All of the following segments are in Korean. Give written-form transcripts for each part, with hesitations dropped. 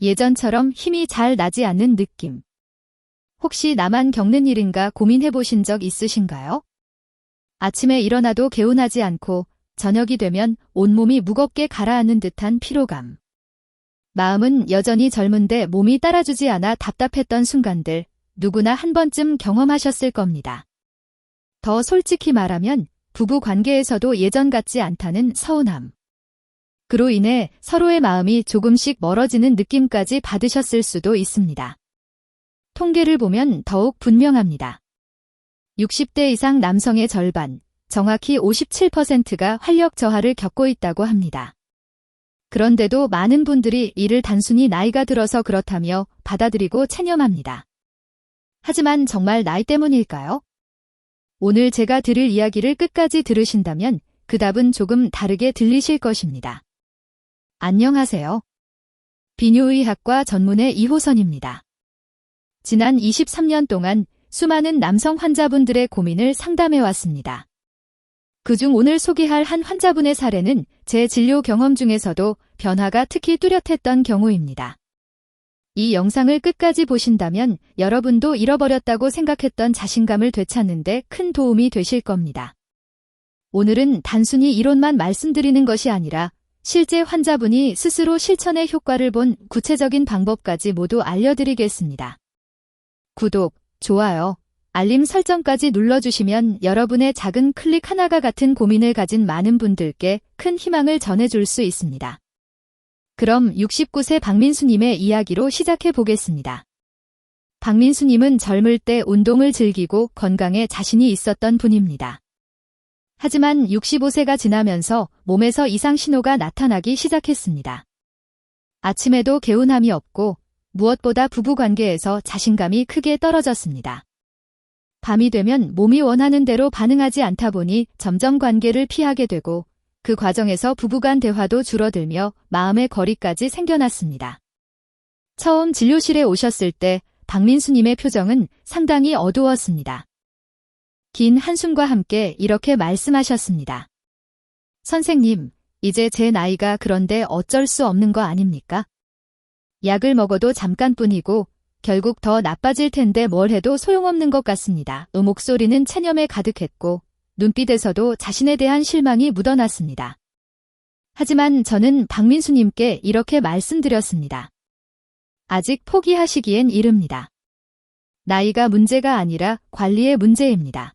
예전처럼 힘이 잘 나지 않는 느낌. 혹시 나만 겪는 일인가 고민해 보신 적 있으신가요? 아침에 일어나도 개운하지 않고 저녁이 되면 온몸이 무겁게 가라앉는 듯한 피로감. 마음은 여전히 젊은데 몸이 따라주지 않아 답답했던 순간들, 누구나 한 번쯤 경험하셨을 겁니다. 더 솔직히 말하면 부부 관계에서도 예전 같지 않다는 서운함. 그로 인해 서로의 마음이 조금씩 멀어지는 느낌까지 받으셨을 수도 있습니다. 통계를 보면 더욱 분명합니다. 60대 이상 남성의 절반, 정확히 57%가 활력 저하를 겪고 있다고 합니다. 그런데도 많은 분들이 이를 단순히 나이가 들어서 그렇다며 받아들이고 체념합니다. 하지만 정말 나이 때문일까요? 오늘 제가 드릴 이야기를 끝까지 들으신다면 그 답은 조금 다르게 들리실 것입니다. 안녕하세요. 비뇨의학과 전문의 이호선입니다. 지난 23년 동안 수많은 남성 환자분들의 고민을 상담해왔습니다. 그중 오늘 소개할 한 환자분의 사례는 제 진료 경험 중에서도 변화가 특히 뚜렷했던 경우입니다. 이 영상을 끝까지 보신다면 여러분도 잃어버렸다고 생각했던 자신감을 되찾는 데 큰 도움이 되실 겁니다. 오늘은 단순히 이론만 말씀드리는 것이 아니라 실제 환자분이 스스로 실천의 효과를 본 구체적인 방법까지 모두 알려드리겠습니다. 구독, 좋아요, 알림 설정까지 눌러주시면 여러분의 작은 클릭 하나가 같은 고민을 가진 많은 분들께 큰 희망을 전해줄 수 있습니다. 그럼 69세 박민수님의 이야기로 시작해 보겠습니다. 박민수님은 젊을 때 운동을 즐기고 건강에 자신이 있었던 분입니다. 하지만 65세가 지나면서 몸에서 이상 신호가 나타나기 시작했습니다. 아침에도 개운함이 없고 무엇보다 부부관계에서 자신감이 크게 떨어졌습니다. 밤이 되면 몸이 원하는 대로 반응하지 않다 보니 점점 관계를 피하게 되고 그 과정에서 부부간 대화도 줄어들며 마음의 거리까지 생겨났습니다. 처음 진료실에 오셨을 때 박민수님의 표정은 상당히 어두웠습니다. 긴 한숨과 함께 이렇게 말씀하셨습니다. 선생님, 이제 제 나이가 그런데 어쩔 수 없는 거 아닙니까? 약을 먹어도 잠깐뿐이고 결국 더 나빠질 텐데 뭘 해도 소용없는 것 같습니다. 목소리는 체념에 가득했고 눈빛에서도 자신에 대한 실망이 묻어났습니다. 하지만 저는 박민수님께 이렇게 말씀드렸습니다. 아직 포기하시기엔 이릅니다. 나이가 문제가 아니라 관리의 문제입니다.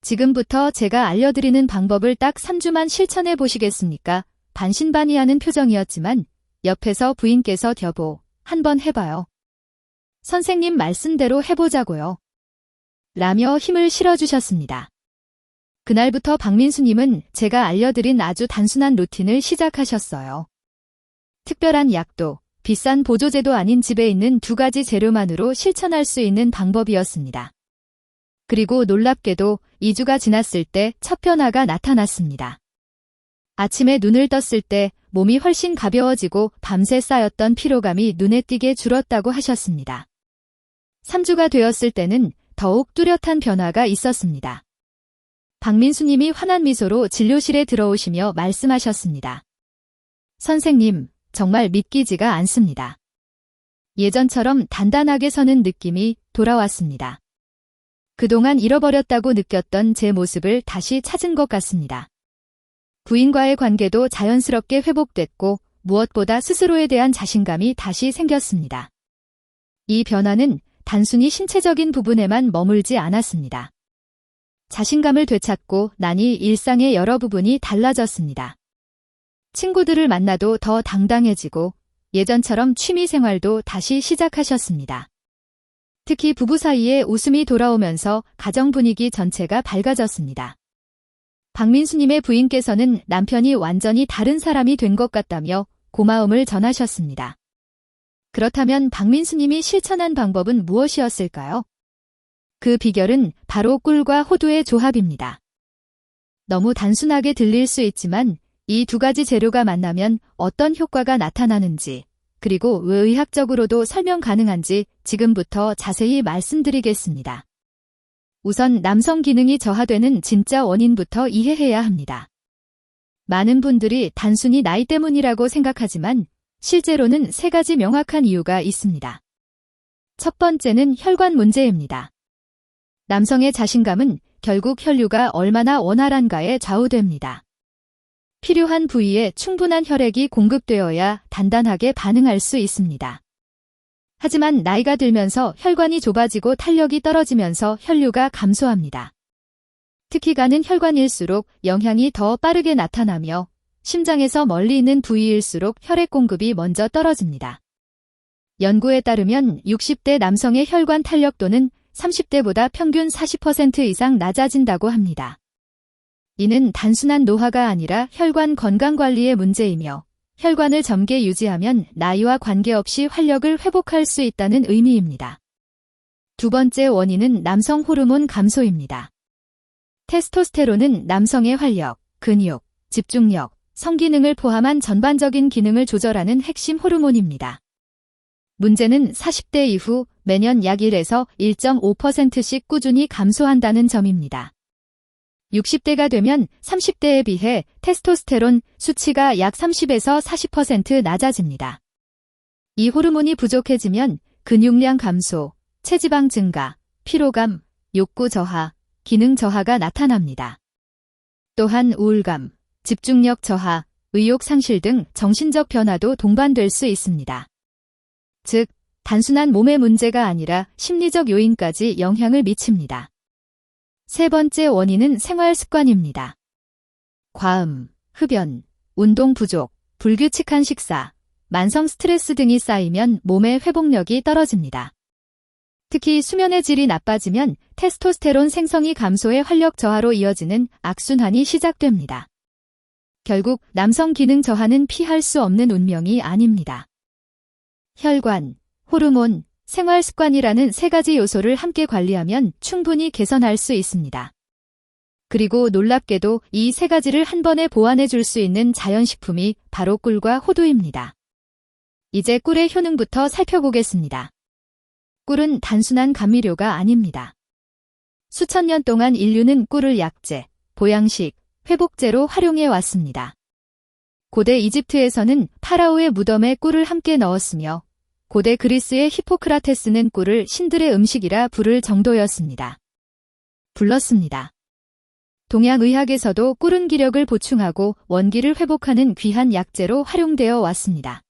지금부터 제가 알려드리는 방법을 딱 3주만 실천해 보시겠습니까? 반신반의하는 표정이었지만 옆에서 부인께서 여보, 한번 해봐요. 선생님 말씀대로 해보자고요. 라며 힘을 실어주셨습니다. 그날부터 박민수님은 제가 알려드린 아주 단순한 루틴을 시작하셨어요. 특별한 약도, 비싼 보조제도 아닌 집에 있는 2가지 재료만으로 실천할 수 있는 방법이었습니다. 그리고 놀랍게도 2주가 지났을 때 첫 변화가 나타났습니다. 아침에 눈을 떴을 때 몸이 훨씬 가벼워지고 밤새 쌓였던 피로감이 눈에 띄게 줄었다고 하셨습니다. 3주가 되었을 때는 더욱 뚜렷한 변화가 있었습니다. 박민수님이 환한 미소로 진료실에 들어오시며 말씀하셨습니다. 선생님, 정말 믿기지가 않습니다. 예전처럼 단단하게 서는 느낌이 돌아왔습니다. 그동안 잃어버렸다고 느꼈던 제 모습을 다시 찾은 것 같습니다. 부인과의 관계도 자연스럽게 회복됐고 무엇보다 스스로에 대한 자신감이 다시 생겼습니다. 이 변화는 단순히 신체적인 부분에만 머물지 않았습니다. 자신감을 되찾고 나니 일상의 여러 부분이 달라졌습니다. 친구들을 만나도 더 당당해지고 예전처럼 취미 생활도 다시 시작하셨습니다. 특히 부부 사이에 웃음이 돌아오면서 가정 분위기 전체가 밝아졌습니다. 박민수님의 부인께서는 남편이 완전히 다른 사람이 된 것 같다며 고마움을 전하셨습니다. 그렇다면 박민수님이 실천한 방법은 무엇이었을까요? 그 비결은 바로 꿀과 호두의 조합입니다. 너무 단순하게 들릴 수 있지만 이 2가지 재료가 만나면 어떤 효과가 나타나는지 그리고 왜 의학적으로도 설명 가능한지 지금부터 자세히 말씀드리겠습니다. 우선 남성 기능이 저하되는 진짜 원인부터 이해해야 합니다. 많은 분들이 단순히 나이 때문이라고 생각하지만 실제로는 세 가지 명확한 이유가 있습니다. 첫 번째는 혈관 문제입니다. 남성의 자신감은 결국 혈류가 얼마나 원활한가에 좌우됩니다. 필요한 부위에 충분한 혈액이 공급되어야 단단하게 반응할 수 있습니다. 하지만 나이가 들면서 혈관이 좁아지고 탄력이 떨어지면서 혈류가 감소합니다. 특히 가는 혈관일수록 영향이 더 빠르게 나타나며 심장에서 멀리 있는 부위일수록 혈액 공급이 먼저 떨어집니다. 연구에 따르면 60대 남성의 혈관 탄력도는 30대보다 평균 40% 이상 낮아진다고 합니다. 이는 단순한 노화가 아니라 혈관 건강 관리의 문제이며 혈관을 젊게 유지하면 나이와 관계없이 활력을 회복할 수 있다는 의미입니다. 두 번째 원인은 남성 호르몬 감소입니다. 테스토스테론은 남성의 활력, 근육, 집중력, 성기능을 포함한 전반적인 기능을 조절하는 핵심 호르몬입니다. 문제는 40대 이후 매년 약 1에서 1.5%씩 꾸준히 감소한다는 점입니다. 60대가 되면 30대에 비해 테스토스테론 수치가 약 30에서 40% 낮아집니다. 이 호르몬이 부족해지면 근육량 감소, 체지방 증가, 피로감, 욕구 저하, 기능 저하가 나타납니다. 또한 우울감, 집중력 저하, 의욕 상실 등 정신적 변화도 동반될 수 있습니다. 즉, 단순한 몸의 문제가 아니라 심리적 요인까지 영향을 미칩니다. 세 번째 원인은 생활 습관입니다. 과음, 흡연, 운동 부족, 불규칙한 식사, 만성 스트레스 등이 쌓이면 몸의 회복력이 떨어집니다. 특히 수면의 질이 나빠지면 테스토스테론 생성이 감소해 활력 저하로 이어지는 악순환이 시작됩니다. 결국 남성 기능 저하는 피할 수 없는 운명이 아닙니다. 혈관, 호르몬, 생활 습관이라는 세 가지 요소를 함께 관리하면 충분히 개선할 수 있습니다. 그리고 놀랍게도 이 세 가지를 한 번에 보완해 줄 수 있는 자연식품이 바로 꿀과 호두입니다. 이제 꿀의 효능부터 살펴보겠습니다. 꿀은 단순한 감미료가 아닙니다. 수천 년 동안 인류는 꿀을 약재, 보양식, 회복제로 활용해 왔습니다. 고대 이집트에서는 파라오의 무덤에 꿀을 함께 넣었으며 고대 그리스의 히포크라테스는 꿀을 신들의 음식이라 부를 정도였습니다. 불렀습니다. 동양의학에서도 꿀은 기력을 보충하고 원기를 회복하는 귀한 약재로 활용되어 왔습니다.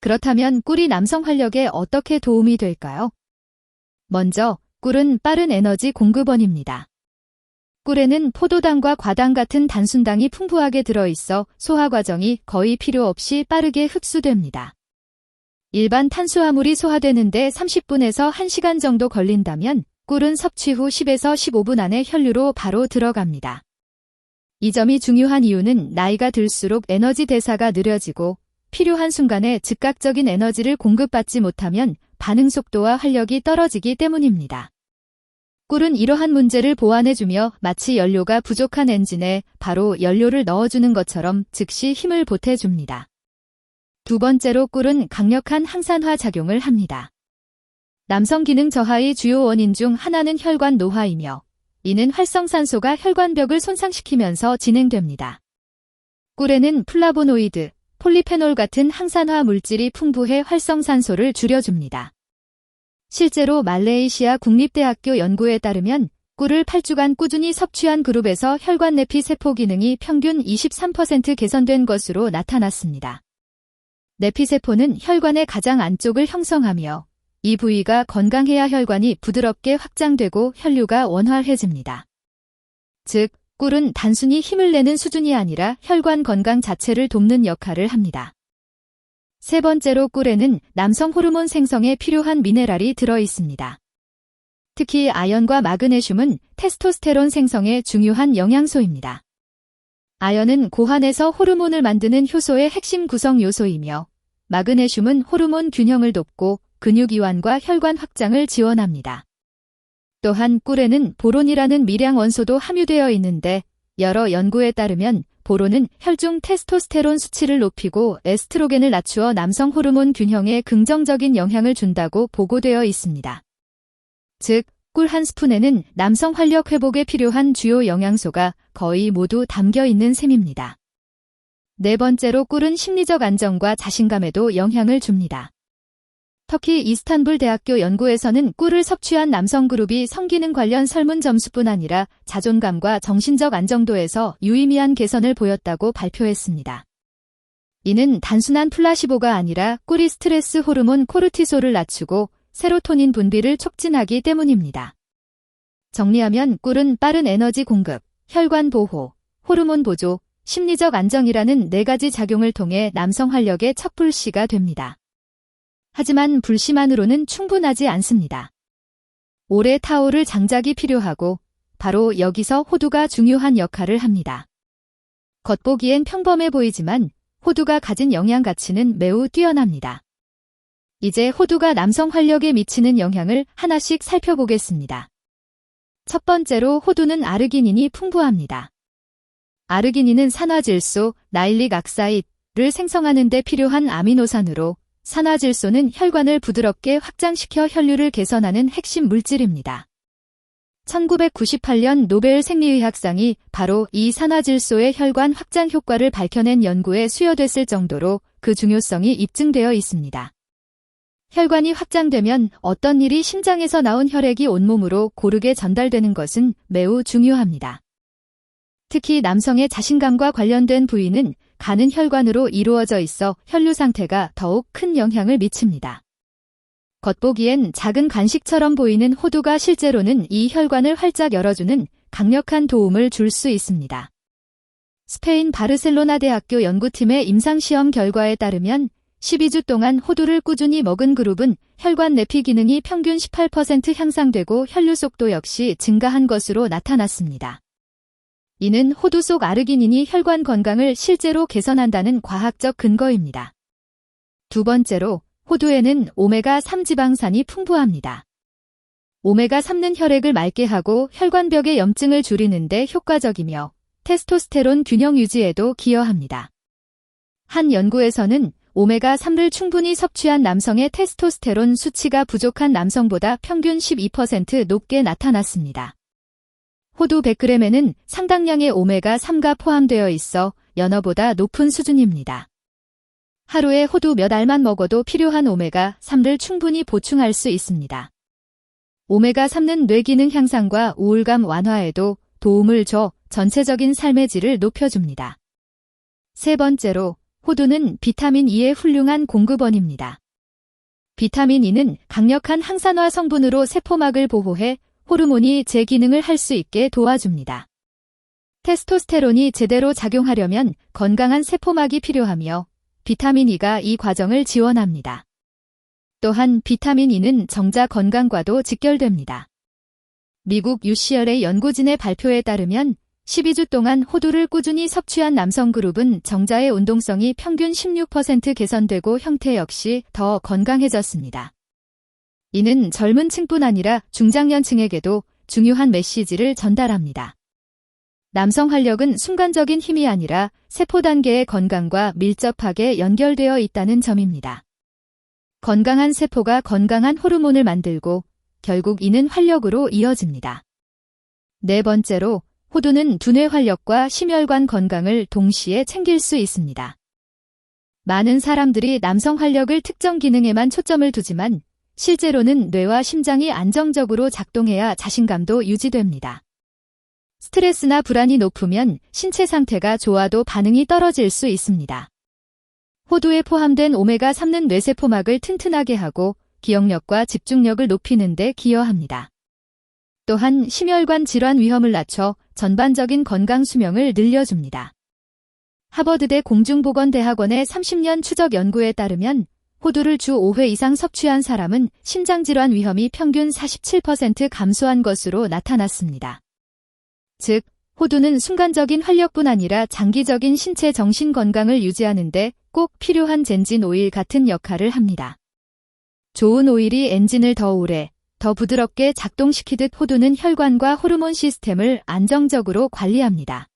그렇다면 꿀이 남성 활력에 어떻게 도움이 될까요? 먼저 꿀은 빠른 에너지 공급원입니다. 꿀에는 포도당과 과당 같은 단순당이 풍부하게 들어있어 소화 과정이 거의 필요 없이 빠르게 흡수됩니다. 일반 탄수화물이 소화되는데 30분에서 1시간 정도 걸린다면 꿀은 섭취 후 10에서 15분 안에 혈류로 바로 들어갑니다. 이 점이 중요한 이유는 나이가 들수록 에너지 대사가 느려지고 필요한 순간에 즉각적인 에너지를 공급받지 못하면 반응 속도와 활력이 떨어지기 때문입니다. 꿀은 이러한 문제를 보완해주며 마치 연료가 부족한 엔진에 바로 연료를 넣어주는 것처럼 즉시 힘을 보태줍니다. 두 번째로 꿀은 강력한 항산화 작용을 합니다. 남성 기능 저하의 주요 원인 중 하나는 혈관 노화이며 이는 활성산소가 혈관벽을 손상시키면서 진행됩니다. 꿀에는 플라보노이드, 폴리페놀 같은 항산화 물질이 풍부해 활성산소를 줄여줍니다. 실제로 말레이시아 국립대학교 연구에 따르면 꿀을 8주간 꾸준히 섭취한 그룹에서 혈관 내피 세포 기능이 평균 23% 개선된 것으로 나타났습니다. 내피세포는 혈관의 가장 안쪽을 형성하며 이 부위가 건강해야 혈관이 부드럽게 확장되고 혈류가 원활해집니다. 즉, 꿀은 단순히 힘을 내는 수준이 아니라 혈관 건강 자체를 돕는 역할을 합니다. 세 번째로 꿀에는 남성 호르몬 생성에 필요한 미네랄이 들어 있습니다. 특히 아연과 마그네슘은 테스토스테론 생성에 중요한 영양소입니다. 아연은 고환에서 호르몬을 만드는 효소의 핵심 구성 요소이며 마그네슘은 호르몬 균형을 돕고 근육 이완과 혈관 확장을 지원합니다. 또한 꿀에는 보론이라는 미량 원소도 함유되어 있는데 여러 연구에 따르면 보론은 혈중 테스토스테론 수치를 높이고 에스트로겐을 낮추어 남성 호르몬 균형에 긍정적인 영향을 준다고 보고되어 있습니다. 즉, 꿀 한 스푼에는 남성 활력 회복에 필요한 주요 영양소가 거의 모두 담겨 있는 셈입니다. 네 번째로 꿀은 심리적 안정과 자신감에도 영향을 줍니다. 터키 이스탄불 대학교 연구에서는 꿀을 섭취한 남성 그룹이 성기능 관련 설문 점수뿐 아니라 자존감과 정신적 안정도에서 유의미한 개선을 보였다고 발표했습니다. 이는 단순한 플라시보가 아니라 꿀이 스트레스 호르몬 코르티솔을 낮추고 세로토닌 분비를 촉진하기 때문입니다. 정리하면 꿀은 빠른 에너지 공급, 혈관 보호, 호르몬 보조, 심리적 안정이라는 4가지 작용을 통해 남성 활력의 척불씨가 됩니다. 하지만 불씨만으로는 충분하지 않습니다. 오래 타오를 장작이 필요하고 바로 여기서 호두가 중요한 역할을 합니다. 겉보기엔 평범해 보이지만 호두가 가진 영양 가치는 매우 뛰어납니다. 이제 호두가 남성 활력에 미치는 영향을 하나씩 살펴보겠습니다. 첫 번째로 호두는 아르기닌이 풍부합니다. 아르기닌은 산화질소, 나일릭 악사이드를 생성하는 데 필요한 아미노산으로 산화질소는 혈관을 부드럽게 확장시켜 혈류를 개선하는 핵심 물질입니다. 1998년 노벨 생리의학상이 바로 이 산화질소의 혈관 확장 효과를 밝혀낸 연구에 수여됐을 정도로 그 중요성이 입증되어 있습니다. 혈관이 확장되면 어떤 일이 심장에서 나온 혈액이 온몸으로 고르게 전달되는 것은 매우 중요합니다. 특히 남성의 자신감과 관련된 부위는 가는 혈관으로 이루어져 있어 혈류 상태가 더욱 큰 영향을 미칩니다. 겉보기엔 작은 간식처럼 보이는 호두가 실제로는 이 혈관을 활짝 열어주는 강력한 도움을 줄 수 있습니다. 스페인 바르셀로나 대학교 연구팀의 임상시험 결과에 따르면 12주 동안 호두를 꾸준히 먹은 그룹은 혈관 내피 기능이 평균 18% 향상되고 혈류 속도 역시 증가한 것으로 나타났습니다. 이는 호두 속 아르기닌이 혈관 건강을 실제로 개선한다는 과학적 근거입니다. 두 번째로 호두에는 오메가3 지방산이 풍부합니다. 오메가3는 혈액을 맑게 하고 혈관벽의 염증을 줄이는 데 효과적이며 테스토스테론 균형 유지에도 기여합니다. 한 연구에서는 오메가3를 충분히 섭취한 남성의 테스토스테론 수치가 부족한 남성보다 평균 12% 높게 나타났습니다. 호두 100g에는 상당량의 오메가3가 포함되어 있어 연어보다 높은 수준입니다. 하루에 호두 몇 알만 먹어도 필요한 오메가3를 충분히 보충할 수 있습니다. 오메가3는 뇌 기능 향상과 우울감 완화에도 도움을 줘 전체적인 삶의 질을 높여줍니다. 세 번째로 호두는 비타민 E의 훌륭한 공급원입니다. 비타민 E는 강력한 항산화 성분으로 세포막을 보호해 호르몬이 제 기능을 할 수 있게 도와줍니다. 테스토스테론이 제대로 작용하려면 건강한 세포막이 필요하며 비타민 E가 이 과정을 지원합니다. 또한 비타민 E는 정자 건강과도 직결됩니다. 미국 UCLA 연구진의 발표에 따르면 12주 동안 호두를 꾸준히 섭취한 남성 그룹은 정자의 운동성이 평균 16% 개선되고 형태 역시 더 건강해졌습니다. 이는 젊은 층뿐 아니라 중장년층에게도 중요한 메시지를 전달합니다. 남성 활력은 순간적인 힘이 아니라 세포 단계의 건강과 밀접하게 연결되어 있다는 점입니다. 건강한 세포가 건강한 호르몬을 만들고 결국 이는 활력으로 이어집니다. 네 번째로 호두는 두뇌 활력과 심혈관 건강을 동시에 챙길 수 있습니다. 많은 사람들이 남성 활력을 특정 기능에만 초점을 두지만 실제로는 뇌와 심장이 안정적으로 작동해야 자신감도 유지됩니다. 스트레스나 불안이 높으면 신체 상태가 좋아도 반응이 떨어질 수 있습니다. 호두에 포함된 오메가3는 뇌세포막을 튼튼하게 하고 기억력과 집중력을 높이는 데 기여합니다. 또한 심혈관 질환 위험을 낮춰 전반적인 건강 수명을 늘려줍니다. 하버드대 공중보건대학원의 30년 추적 연구에 따르면 호두를 주 5회 이상 섭취한 사람은 심장질환 위험이 평균 47% 감소한 것으로 나타났습니다. 즉, 호두는 순간적인 활력뿐 아니라 장기적인 신체 정신 건강을 유지하는 데 꼭 필요한 젠진 오일 같은 역할을 합니다. 좋은 오일이 엔진을 더 오래, 더 부드럽게 작동시키듯 호두는 혈관과 호르몬 시스템을 안정적으로 관리합니다.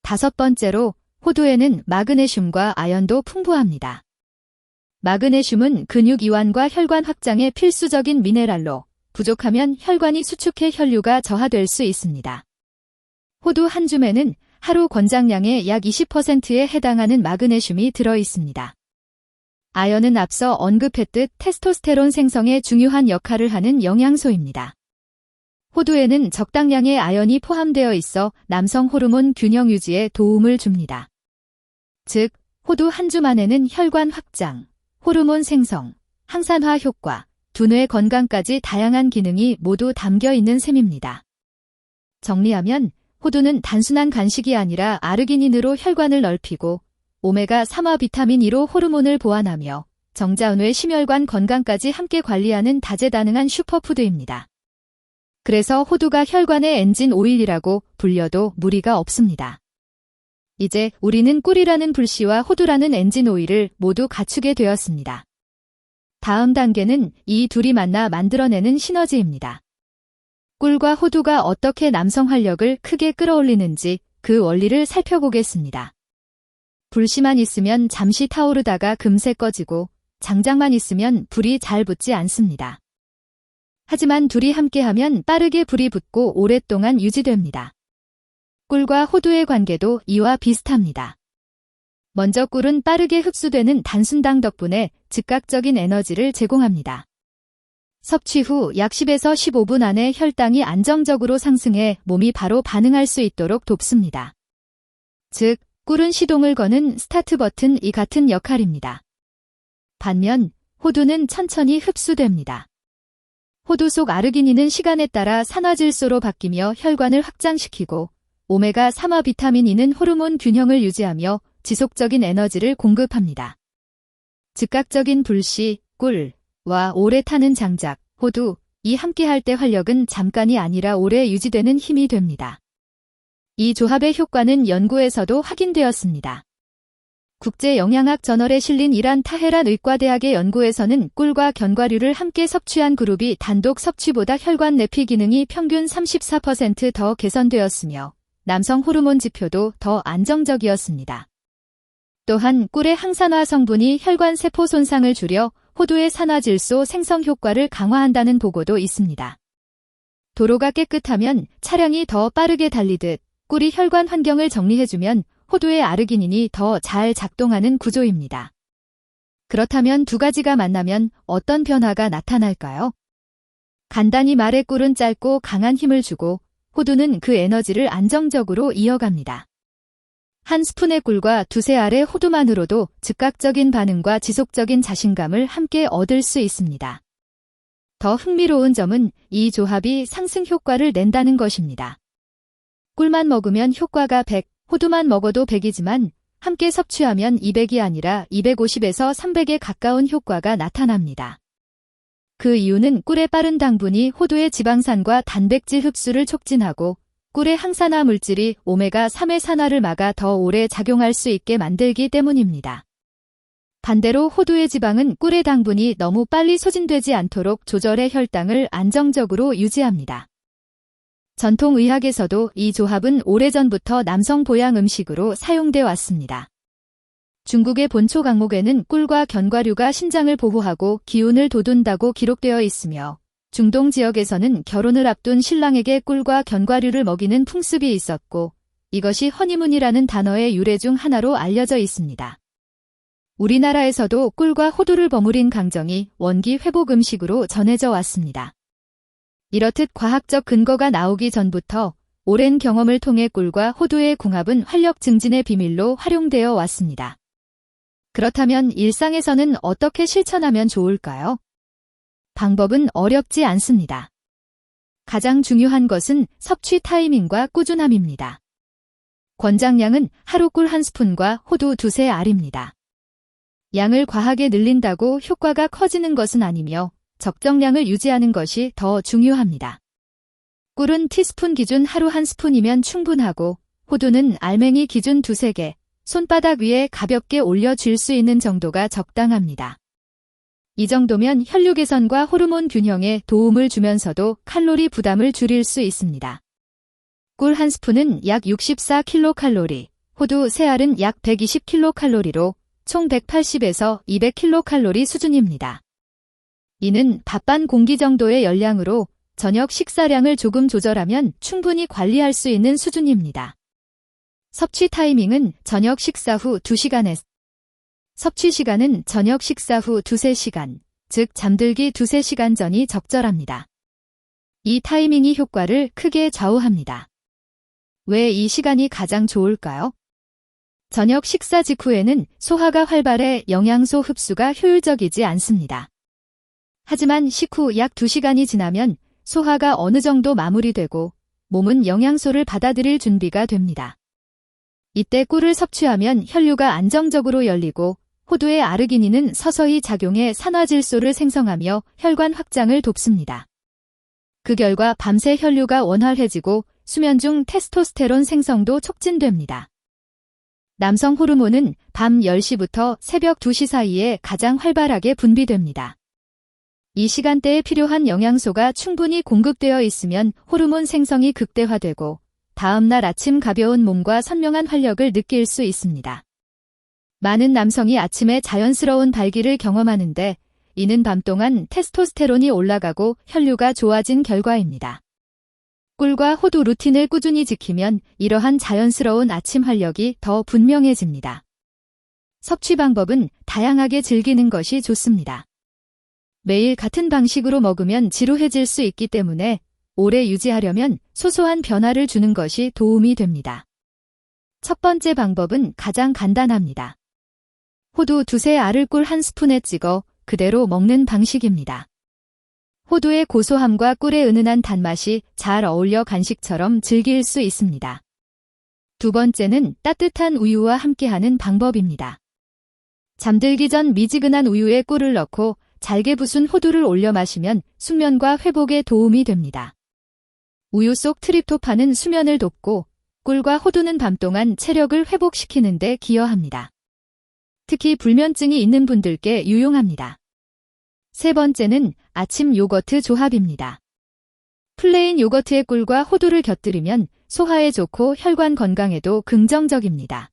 다섯 번째로 호두에는 마그네슘과 아연도 풍부합니다. 마그네슘은 근육 이완과 혈관 확장에 필수적인 미네랄로 부족하면 혈관이 수축해 혈류가 저하될 수 있습니다. 호두 한 줌에는 하루 권장량의 약 20%에 해당하는 마그네슘이 들어 있습니다. 아연은 앞서 언급했듯 테스토스테론 생성에 중요한 역할을 하는 영양소입니다. 호두에는 적당량의 아연이 포함되어 있어 남성 호르몬 균형 유지에 도움을 줍니다. 즉, 호두 한 줌안에는 혈관 확장, 호르몬 생성, 항산화 효과, 두뇌 건강까지 다양한 기능이 모두 담겨 있는 셈입니다. 정리하면 호두는 단순한 간식이 아니라 아르기닌으로 혈관을 넓히고 오메가3와 비타민 E로 호르몬을 보완하며 정자운의 심혈관 건강까지 함께 관리하는 다재다능한 슈퍼푸드입니다. 그래서 호두가 혈관의 엔진 오일이라고 불려도 무리가 없습니다. 이제 우리는 꿀이라는 불씨와 호두라는 엔진 오일을 모두 갖추게 되었습니다. 다음 단계는 이 둘이 만나 만들어내는 시너지입니다. 꿀과 호두가 어떻게 남성 활력을 크게 끌어올리는지 그 원리를 살펴보겠습니다. 불씨만 있으면 잠시 타오르다가 금세 꺼지고 장작만 있으면 불이 잘 붙지 않습니다. 하지만 둘이 함께하면 빠르게 불이 붙고 오랫동안 유지됩니다. 꿀과 호두의 관계도 이와 비슷합니다. 먼저 꿀은 빠르게 흡수되는 단순당 덕분에 즉각적인 에너지를 제공합니다. 섭취 후 약 10에서 15분 안에 혈당이 안정적으로 상승해 몸이 바로 반응할 수 있도록 돕습니다. 즉, 꿀은 시동을 거는 스타트 버튼 이 같은 역할입니다. 반면 호두는 천천히 흡수됩니다. 호두 속 아르기닌은 시간에 따라 산화질소로 바뀌며 혈관을 확장시키고 오메가3와 비타민 E는 호르몬 균형을 유지하며 지속적인 에너지를 공급합니다. 즉각적인 불씨, 꿀과 오래 타는 장작, 호두, 이 함께할 때 활력은 잠깐이 아니라 오래 유지되는 힘이 됩니다. 이 조합의 효과는 연구에서도 확인되었습니다. 국제영양학 저널에 실린 이란 타헤란 의과대학의 연구에서는 꿀과 견과류를 함께 섭취한 그룹이 단독 섭취보다 혈관 내피 기능이 평균 34% 더 개선되었으며 남성 호르몬 지표도 더 안정적이었습니다. 또한 꿀의 항산화 성분이 혈관 세포 손상을 줄여 호두의 산화질소 생성 효과를 강화한다는 보고도 있습니다. 도로가 깨끗하면 차량이 더 빠르게 달리듯 꿀이 혈관 환경을 정리해주면 호두의 아르기닌이 더 잘 작동하는 구조입니다. 그렇다면 두 가지가 만나면 어떤 변화가 나타날까요? 간단히 말해 꿀은 짧고 강한 힘을 주고 호두는 그 에너지를 안정적으로 이어갑니다. 한 스푼의 꿀과 두세 알의 호두만으로도 즉각적인 반응과 지속적인 자신감을 함께 얻을 수 있습니다. 더 흥미로운 점은 이 조합이 상승 효과를 낸다는 것입니다. 꿀만 먹으면 효과가 100, 호두만 먹어도 100이지만 함께 섭취하면 200이 아니라 250에서 300에 가까운 효과가 나타납니다. 그 이유는 꿀의 빠른 당분이 호두의 지방산과 단백질 흡수를 촉진하고 꿀의 항산화 물질이 오메가3의 산화를 막아 더 오래 작용할 수 있게 만들기 때문입니다. 반대로 호두의 지방은 꿀의 당분이 너무 빨리 소진되지 않도록 조절해 혈당을 안정적으로 유지합니다. 전통의학에서도 이 조합은 오래전부터 남성 보양 음식으로 사용되어 왔습니다. 중국의 본초 강목에는 꿀과 견과류가 신장을 보호하고 기운을 돋운다고 기록되어 있으며 중동 지역에서는 결혼을 앞둔 신랑에게 꿀과 견과류를 먹이는 풍습이 있었고 이것이 허니문이라는 단어의 유래 중 하나로 알려져 있습니다. 우리나라에서도 꿀과 호두를 버무린 강정이 원기 회복 음식으로 전해져 왔습니다. 이렇듯 과학적 근거가 나오기 전부터 오랜 경험을 통해 꿀과 호두의 궁합은 활력 증진의 비밀로 활용되어 왔습니다. 그렇다면 일상에서는 어떻게 실천하면 좋을까요? 방법은 어렵지 않습니다. 가장 중요한 것은 섭취 타이밍과 꾸준함입니다. 권장량은 하루 꿀 1스푼과 호두 두세 알입니다. 양을 과하게 늘린다고 효과가 커지는 것은 아니며 적정량을 유지하는 것이 더 중요합니다. 꿀은 티스푼 기준 하루 1스푼이면 충분하고 호두는 알맹이 기준 두세 개, 손바닥 위에 가볍게 올려줄 수 있는 정도가 적당합니다. 이 정도면 혈류 개선과 호르몬 균형에 도움을 주면서도 칼로리 부담을 줄일 수 있습니다. 꿀 1스푼은 약 64kcal, 호두 3알은 약 120kcal로 총 180에서 200kcal 수준입니다. 이는 밥 반 공기 정도의 열량으로 저녁 식사량을 조금 조절하면 충분히 관리할 수 있는 수준입니다. 섭취 타이밍은 저녁 식사 후 2시간에서 섭취 시간은 저녁 식사 후 2~3시간, 즉 잠들기 2~3시간 전이 적절합니다. 이 타이밍이 효과를 크게 좌우합니다. 왜 이 시간이 가장 좋을까요? 저녁 식사 직후에는 소화가 활발해 영양소 흡수가 효율적이지 않습니다. 하지만 식후 약 2시간이 지나면 소화가 어느 정도 마무리되고 몸은 영양소를 받아들일 준비가 됩니다. 이때 꿀을 섭취하면 혈류가 안정적으로 열리고 호두의 아르기닌은 서서히 작용해 산화질소를 생성하며 혈관 확장을 돕습니다. 그 결과 밤새 혈류가 원활해지고 수면 중 테스토스테론 생성도 촉진됩니다. 남성 호르몬은 밤 10시부터 새벽 2시 사이에 가장 활발하게 분비됩니다. 이 시간대에 필요한 영양소가 충분히 공급되어 있으면 호르몬 생성이 극대화되고 다음날 아침 가벼운 몸과 선명한 활력을 느낄 수 있습니다. 많은 남성이 아침에 자연스러운 발기를 경험하는데 이는 밤 동안 테스토스테론이 올라가고 혈류가 좋아진 결과입니다. 꿀과 호두 루틴을 꾸준히 지키면 이러한 자연스러운 아침 활력이 더 분명해집니다. 섭취 방법은 다양하게 즐기는 것이 좋습니다. 매일 같은 방식으로 먹으면 지루해질 수 있기 때문에 오래 유지하려면 소소한 변화를 주는 것이 도움이 됩니다. 첫 번째 방법은 가장 간단합니다. 호두 2~3알을 꿀 1스푼에 찍어 그대로 먹는 방식입니다. 호두의 고소함과 꿀의 은은한 단맛이 잘 어울려 간식처럼 즐길 수 있습니다. 두 번째는 따뜻한 우유와 함께하는 방법입니다. 잠들기 전 미지근한 우유에 꿀을 넣고 잘게 부순 호두를 올려 마시면 숙면과 회복에 도움이 됩니다. 우유 속 트립토판은 수면을 돕고 꿀과 호두는 밤 동안 체력을 회복시키는 데 기여합니다. 특히 불면증이 있는 분들께 유용합니다. 세 번째는 아침 요거트 조합입니다. 플레인 요거트에 꿀과 호두를 곁들이면 소화에 좋고 혈관 건강에도 긍정적입니다.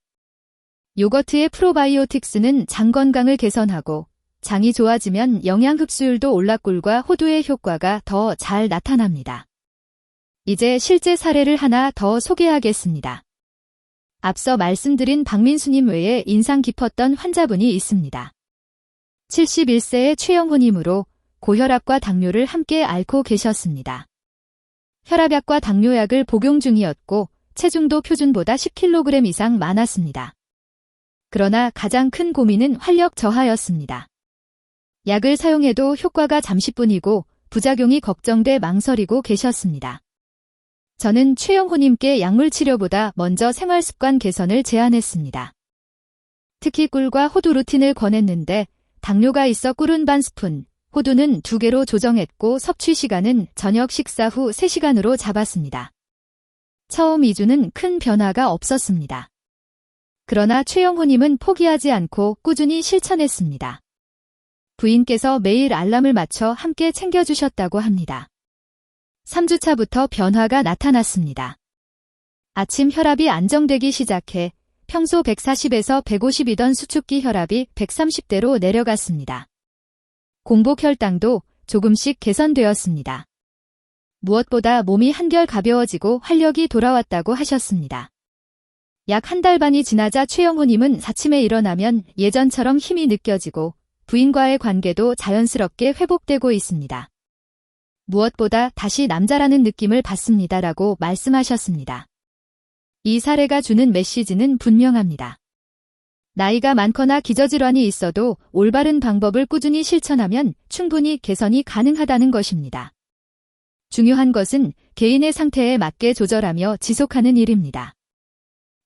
요거트의 프로바이오틱스는 장 건강을 개선하고 장이 좋아지면 영양 흡수율도 올라 꿀과 호두의 효과가 더 잘 나타납니다. 이제 실제 사례를 하나 더 소개하겠습니다. 앞서 말씀드린 박민수님 외에 인상 깊었던 환자분이 있습니다. 71세의 최영호님으로 고혈압과 당뇨를 함께 앓고 계셨습니다. 혈압약과 당뇨약을 복용 중이었고 체중도 표준보다 10kg 이상 많았습니다. 그러나 가장 큰 고민은 활력 저하였습니다. 약을 사용해도 효과가 잠시뿐이고 부작용이 걱정돼 망설이고 계셨습니다. 저는 최영호님께 약물 치료보다 먼저 생활습관 개선을 제안했습니다. 특히 꿀과 호두 루틴을 권했는데 당뇨가 있어 꿀은 반 스푼, 호두는 2개로 조정했고 섭취 시간은 저녁 식사 후 3시간으로 잡았습니다. 처음 2주는 큰 변화가 없었습니다. 그러나 최영호님은 포기하지 않고 꾸준히 실천했습니다. 부인께서 매일 알람을 맞춰 함께 챙겨주셨다고 합니다. 3주차부터 변화가 나타났습니다. 아침 혈압이 안정되기 시작해 평소 140에서 150이던 수축기 혈압이 130대로 내려갔습니다. 공복 혈당도 조금씩 개선되었습니다. 무엇보다 몸이 한결 가벼워지고 활력이 돌아왔다고 하셨습니다. 약 1달 반이 지나자 최영호님은 아침에 일어나면 예전처럼 힘이 느껴지고 부인과의 관계도 자연스럽게 회복되고 있습니다. 무엇보다 다시 남자라는 느낌을 받습니다라고 말씀하셨습니다. 이 사례가 주는 메시지는 분명합니다. 나이가 많거나 기저질환이 있어도 올바른 방법을 꾸준히 실천하면 충분히 개선이 가능하다는 것입니다. 중요한 것은 개인의 상태에 맞게 조절하며 지속하는 일입니다.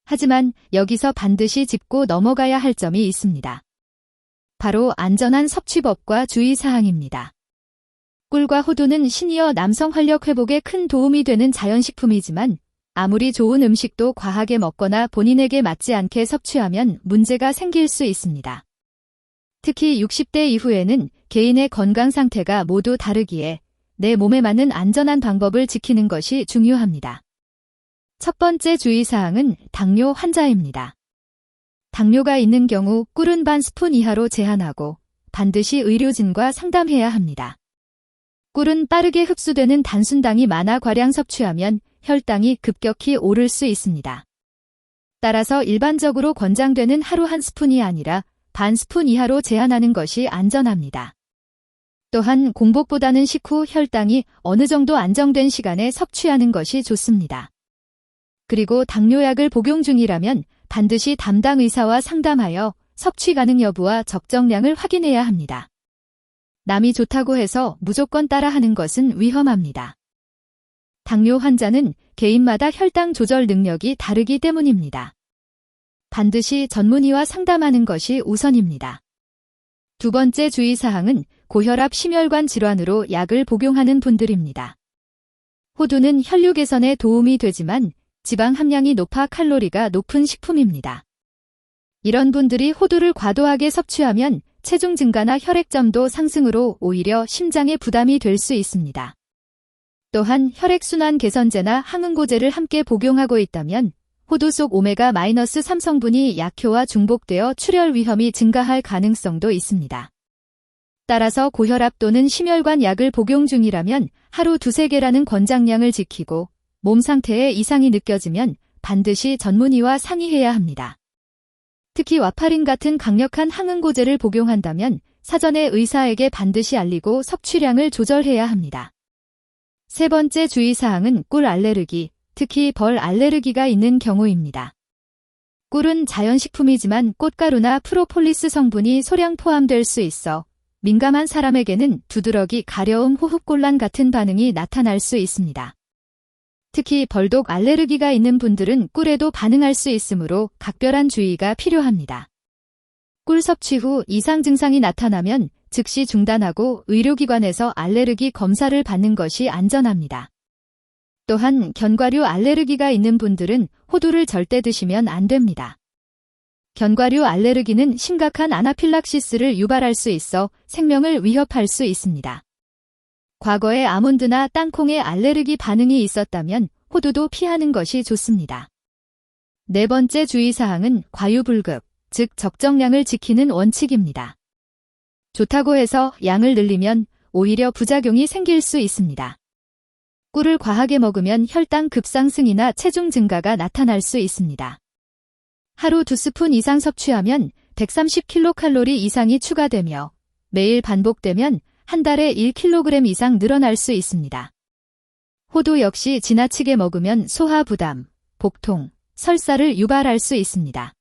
하지만 여기서 반드시 짚고 넘어가야 할 점이 있습니다. 바로 안전한 섭취법과 주의사항입니다. 꿀과 호두는 시니어 남성 활력 회복에 큰 도움이 되는 자연식품이지만 아무리 좋은 음식도 과하게 먹거나 본인에게 맞지 않게 섭취하면 문제가 생길 수 있습니다. 특히 60대 이후에는 개인의 건강 상태가 모두 다르기에 내 몸에 맞는 안전한 방법을 지키는 것이 중요합니다. 첫 번째 주의사항은 당뇨 환자입니다. 당뇨가 있는 경우 꿀은 반 스푼 이하로 제한하고 반드시 의료진과 상담해야 합니다. 꿀은 빠르게 흡수되는 단순당이 많아 과량 섭취하면 혈당이 급격히 오를 수 있습니다. 따라서 일반적으로 권장되는 하루 한 스푼이 아니라 반 스푼 이하로 제한하는 것이 안전합니다. 또한 공복보다는 식후 혈당이 어느 정도 안정된 시간에 섭취하는 것이 좋습니다. 그리고 당뇨약을 복용 중이라면 반드시 담당 의사와 상담하여 섭취 가능 여부와 적정량을 확인해야 합니다. 남이 좋다고 해서 무조건 따라하는 것은 위험합니다. 당뇨 환자는 개인마다 혈당 조절 능력이 다르기 때문입니다. 반드시 전문의와 상담하는 것이 우선입니다. 두 번째 주의사항은 고혈압 심혈관 질환으로 약을 복용하는 분들입니다. 호두는 혈류 개선에 도움이 되지만 지방 함량이 높아 칼로리가 높은 식품입니다. 이런 분들이 호두를 과도하게 섭취하면 체중 증가나 혈액점도 상승으로 오히려 심장에 부담이 될 수 있습니다. 또한 혈액순환 개선제나 항응고제를 함께 복용하고 있다면 호두 속 오메가-3 성분이 약효와 중복되어 출혈 위험이 증가할 가능성도 있습니다. 따라서 고혈압 또는 심혈관 약을 복용 중이라면 하루 2~3개라는 권장량을 지키고 몸 상태에 이상이 느껴지면 반드시 전문의와 상의해야 합니다. 특히 와파린 같은 강력한 항응고제를 복용한다면 사전에 의사에게 반드시 알리고 섭취량을 조절해야 합니다. 세 번째 주의사항은 꿀 알레르기, 특히 벌 알레르기가 있는 경우입니다. 꿀은 자연식품이지만 꽃가루나 프로폴리스 성분이 소량 포함될 수 있어 민감한 사람에게는 두드러기, 가려움, 호흡곤란 같은 반응이 나타날 수 있습니다. 특히 벌독 알레르기가 있는 분들은 꿀에도 반응할 수 있으므로 각별한 주의가 필요합니다. 꿀 섭취 후 이상 증상이 나타나면 즉시 중단하고 의료기관에서 알레르기 검사를 받는 것이 안전합니다. 또한 견과류 알레르기가 있는 분들은 호두를 절대 드시면 안 됩니다. 견과류 알레르기는 심각한 아나필락시스를 유발할 수 있어 생명을 위협할 수 있습니다. 과거에 아몬드나 땅콩에 알레르기 반응이 있었다면 호두도 피하는 것이 좋습니다. 네 번째 주의사항은 과유불급, 즉 적정량을 지키는 원칙입니다. 좋다고 해서 양을 늘리면 오히려 부작용이 생길 수 있습니다. 꿀을 과하게 먹으면 혈당 급상승이나 체중 증가가 나타날 수 있습니다. 하루 2스푼 이상 섭취하면 130kcal 이상이 추가되며 매일 반복되면 한 달에 1kg 이상 늘어날 수 있습니다. 호두 역시 지나치게 먹으면 소화 부담, 복통, 설사를 유발할 수 있습니다.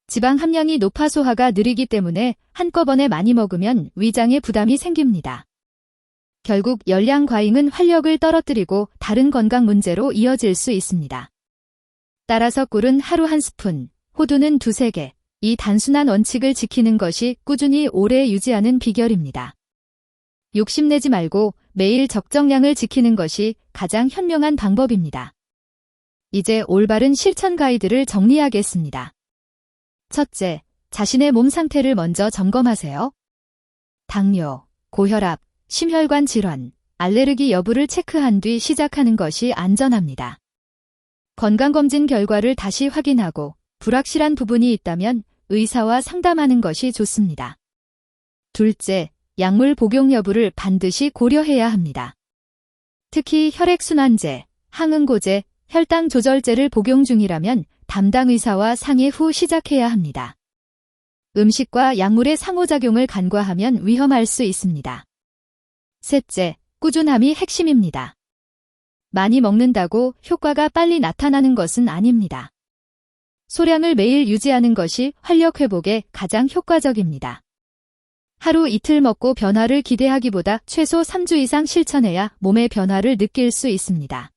지방 함량이 높아 소화가 느리기 때문에 한꺼번에 많이 먹으면 위장에 부담이 생깁니다. 결국 열량 과잉은 활력을 떨어뜨리고 다른 건강 문제로 이어질 수 있습니다. 따라서 꿀은 하루 1스푼, 호두는 2~3개, 이 단순한 원칙을 지키는 것이 꾸준히 오래 유지하는 비결입니다. 욕심내지 말고 매일 적정량을 지키는 것이 가장 현명한 방법입니다. 이제 올바른 실천 가이드를 정리하겠습니다. 첫째, 자신의 몸 상태를 먼저 점검하세요. 당뇨, 고혈압, 심혈관 질환, 알레르기 여부를 체크한 뒤 시작하는 것이 안전합니다. 건강검진 결과를 다시 확인하고 불확실한 부분이 있다면 의사와 상담하는 것이 좋습니다. 둘째, 약물 복용 여부를 반드시 고려해야 합니다. 특히 혈액순환제, 항응고제, 혈당 조절제를 복용 중이라면 담당 의사와 상의 후 시작해야 합니다. 음식과 약물의 상호작용을 간과하면 위험할 수 있습니다. 셋째, 꾸준함이 핵심입니다. 많이 먹는다고 효과가 빨리 나타나는 것은 아닙니다. 소량을 매일 유지하는 것이 활력 회복에 가장 효과적입니다. 하루 이틀 먹고 변화를 기대하기보다 최소 3주 이상 실천해야 몸의 변화를 느낄 수 있습니다.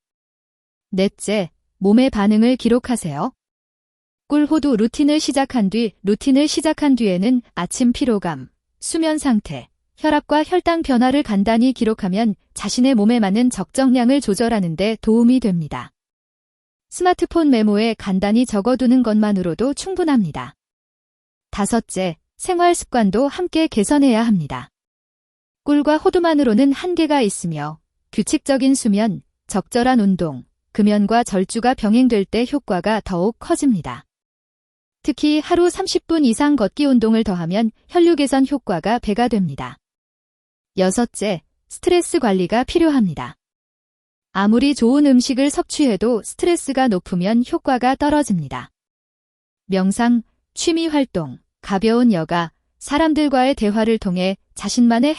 넷째, 몸의 반응을 기록하세요. 꿀 호두 루틴을 시작한 뒤에는 아침 피로감, 수면 상태, 혈압과 혈당 변화를 간단히 기록하면 자신의 몸에 맞는 적정량을 조절하는 데 도움이 됩니다. 스마트폰 메모에 간단히 적어두는 것만으로도 충분합니다. 다섯째, 생활 습관도 함께 개선해야 합니다. 꿀과 호두만으로는 한계가 있으며 규칙적인 수면, 적절한 운동, 금연과 절주가 병행될 때 효과가 더욱 커집니다. 특히 하루 30분 이상 걷기 운동을 더하면 혈류 개선 효과가 배가 됩니다. 여섯째, 스트레스 관리가 필요합니다. 아무리 좋은 음식을 섭취해도 스트레스가 높으면 효과가 떨어집니다. 명상, 취미 활동, 가벼운 여가, 사람들과의 대화를 통해 자신만의